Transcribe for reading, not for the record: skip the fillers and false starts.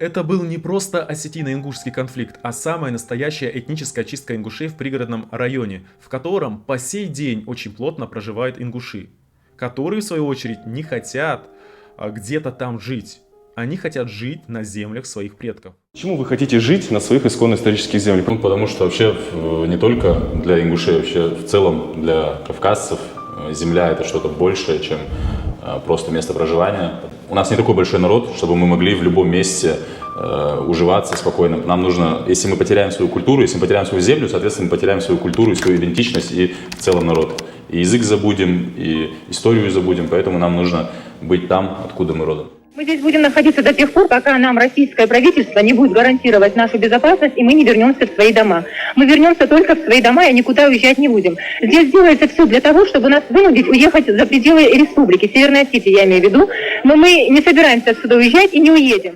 Это был не просто осетино-ингушский конфликт, а самая настоящая этническая чистка ингушей в пригородном районе, в котором по сей день очень плотно проживают ингуши, которые в свою очередь не хотят где-то там жить. Они хотят жить на землях своих предков. Почему вы хотите жить на своих исконно исторических землях? Потому что вообще не только для ингушей, вообще в целом для кавказцев земля — это что-то большее, чем просто место проживания. У нас не такой большой народ, чтобы мы могли в любом месте уживаться спокойно. Нам нужно, если мы потеряем свою культуру, если мы потеряем свою землю, соответственно, мы потеряем свою культуру и свою идентичность и в целом народ. И язык забудем, и историю забудем, поэтому нам нужно быть там, откуда мы родом. Мы здесь будем находиться до тех пор, пока нам российское правительство не будет гарантировать нашу безопасность, и мы не вернемся в свои дома. Мы вернемся только в свои дома и никуда уезжать не будем. Здесь делается все для того, чтобы нас вынудить уехать за пределы республики, Северной Осетии я имею в виду, но мы не собираемся отсюда уезжать и не уедем.